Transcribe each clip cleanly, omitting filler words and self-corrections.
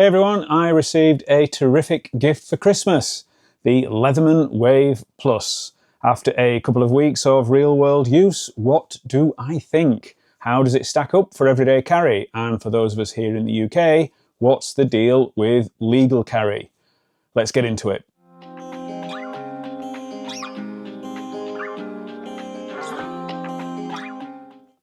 Hey everyone, I received a terrific gift for Christmas, the Leatherman Wave Plus. After a couple of weeks of real-world use, what do I think? How does it stack up for everyday carry? And for those of us here in the UK, what's the deal with legal carry? Let's get into it.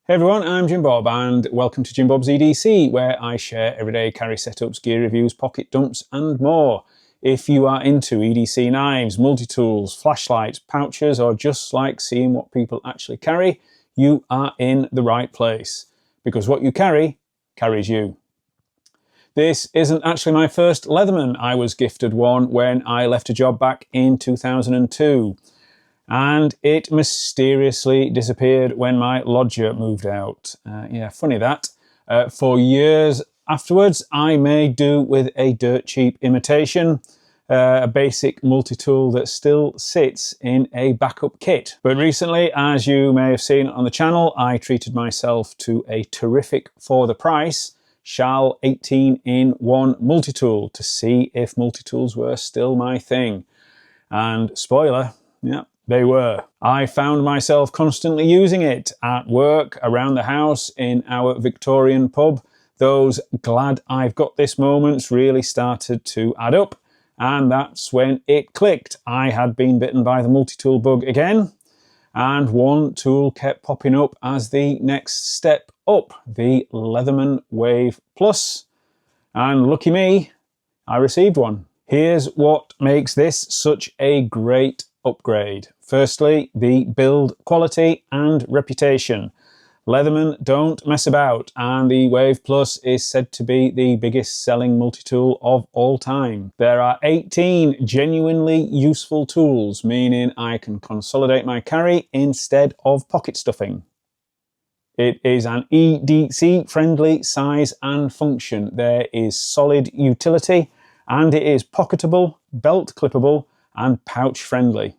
Hey everyone, I'm Jim Bob and welcome to Jim Bob's EDC, where I share everyday carry setups, gear reviews, pocket dumps and more. If you are into EDC knives, multi-tools, flashlights, pouches, or just like seeing what people actually carry, you are in the right place. Because what you carry, carries you. This isn't actually my first Leatherman. I was gifted one when I left a job back in 2002. And it mysteriously disappeared when my lodger moved out. Yeah, funny that. For years afterwards, I made do with a dirt cheap imitation, a basic multi-tool that still sits in a backup kit. But recently, as you may have seen on the channel, I treated myself to a terrific for the price Schall 18-in-1 multi-tool to see if multi-tools were still my thing. And spoiler, yeah, they were. I found myself constantly using it at work, around the house, in our Victorian pub. Those glad I've got this moments really started to add up, and that's when it clicked. I had been bitten by the multi-tool bug again, and one tool kept popping up as the next step up, the Leatherman Wave Plus. And lucky me, I received one. Here's what makes this such a great upgrade. Firstly, the build quality and reputation. Leatherman don't mess about, and the Wave Plus is said to be the biggest selling multi-tool of all time. There are 18 genuinely useful tools, meaning I can consolidate my carry instead of pocket stuffing. It is an EDC friendly size and function. There is solid utility, and it is pocketable, belt clippable, and pouch friendly.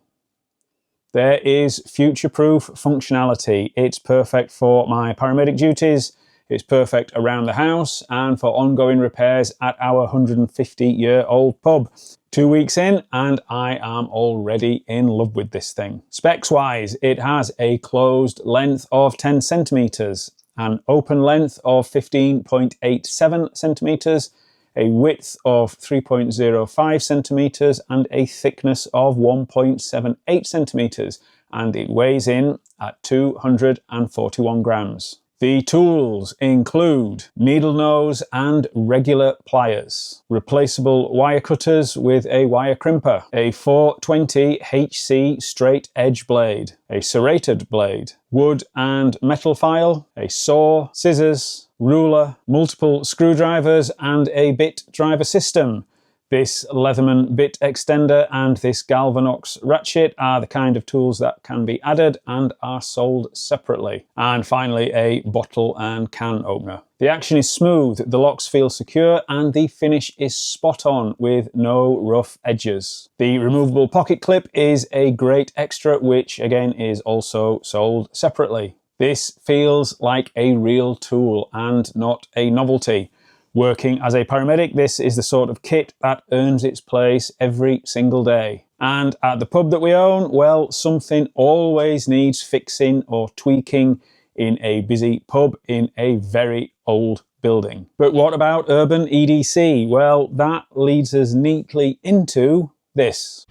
There is future-proof functionality. It's perfect for my paramedic duties, it's perfect around the house, and for ongoing repairs at our 150-year-old pub. 2 weeks in, and I am already in love with this thing. Specs-wise, it has a closed length of 10 centimeters, an open length of 15.87 centimeters, a width of 3.05 centimeters and a thickness of 1.78 centimeters, and it weighs in at 241 grams. The tools include needle nose and regular pliers, replaceable wire cutters with a wire crimper, a 420 HC straight edge blade, a serrated blade, wood and metal file, a saw, scissors, ruler, multiple screwdrivers and a bit driver system. This Leatherman bit extender and this Galvanox ratchet are the kind of tools that can be added and are sold separately. And finally, a bottle and can opener. The action is smooth, the locks feel secure, and the finish is spot on with no rough edges. The removable pocket clip is a great extra, which again is also sold separately. This feels like a real tool and not a novelty. Working as a paramedic, this is the sort of kit that earns its place every single day. And at the pub that we own, well, something always needs fixing or tweaking in a busy pub in a very old building. But what about urban EDC? Well, that leads us neatly into this.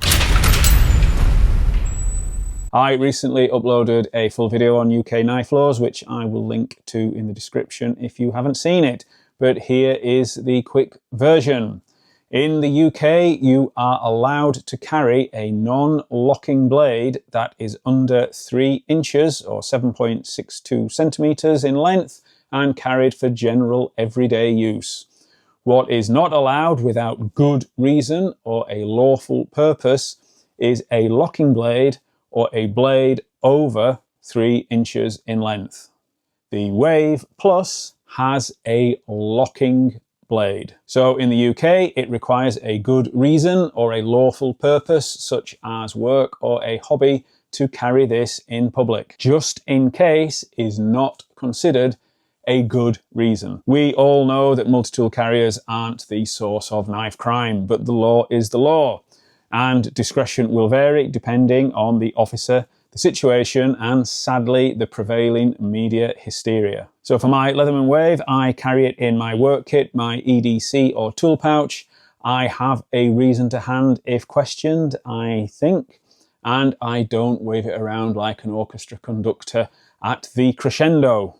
I recently uploaded a full video on UK knife laws, which I will link to in the description if you haven't seen it. But here is the quick version. In the UK, you are allowed to carry a non-locking blade that is under 3 inches or 7.62 centimeters in length and carried for general everyday use. What is not allowed without good reason or a lawful purpose is a locking blade or a blade over 3 inches in length. The Wave Plus has a locking blade. So in the UK, it requires a good reason or a lawful purpose, such as work or a hobby, to carry this in public. Just in case is not considered a good reason. We all know that multi-tool carriers aren't the source of knife crime, but the law is the law, and discretion will vary depending on the officer, the situation, and sadly the prevailing media hysteria. So for my Leatherman Wave, I carry it in my work kit, my EDC or tool pouch. I have a reason to hand if questioned, I think, and I don't wave it around like an orchestra conductor at the crescendo.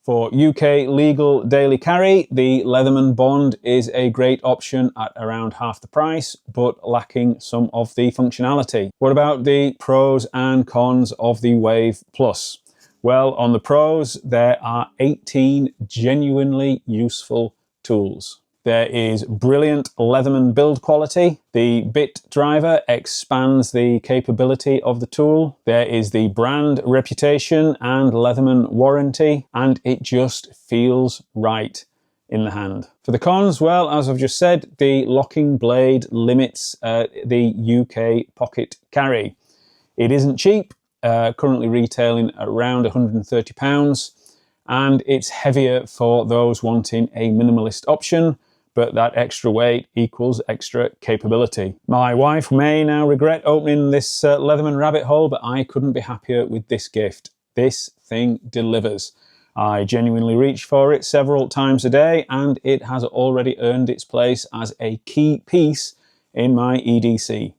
For UK legal daily carry, the Leatherman Bond is a great option at around half the price, but lacking some of the functionality. What about the pros and cons of the Wave Plus? Well, on the pros, there are 18 genuinely useful tools. There is brilliant Leatherman build quality. The bit driver expands the capability of the tool. There is the brand reputation and Leatherman warranty, and it just feels right in the hand. For the cons, well, as I've just said, the locking blade limits the UK pocket carry. It isn't cheap, currently retailing around £130, and it's heavier for those wanting a minimalist option, but that extra weight equals extra capability. My wife may now regret opening this Leatherman rabbit hole, but I couldn't be happier with this gift. This thing delivers. I genuinely reach for it several times a day, and it has already earned its place as a key piece in my EDC.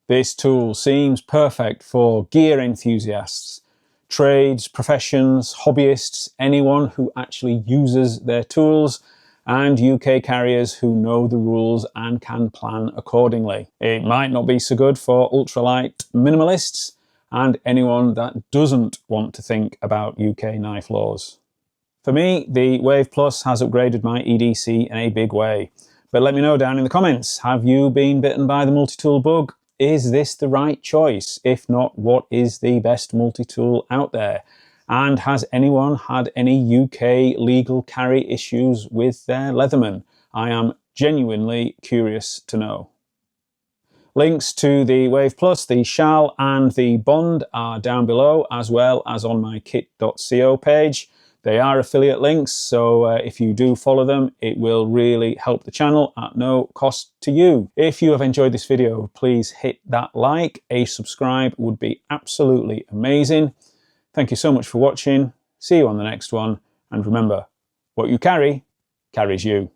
This tool seems perfect for gear enthusiasts, trades, professions, hobbyists, anyone who actually uses their tools, and UK carriers who know the rules and can plan accordingly. It might not be so good for ultralight minimalists and anyone that doesn't want to think about UK knife laws. For me, the Wave Plus has upgraded my EDC in a big way. But let me know down in the comments, have you been bitten by the multi-tool bug? Is this the right choice? If not, what is the best multi-tool out there? And has anyone had any UK legal carry issues with their Leatherman? I am genuinely curious to know. Links to the Wave Plus, the Shall and the Bond are down below, as well as on my kit.co page. They are affiliate links, so if you do follow them, it will really help the channel at no cost to you. If you have enjoyed this video, please hit that like. A subscribe would be absolutely amazing. Thank you so much for watching. See you on the next one. And remember, what you carry carries you.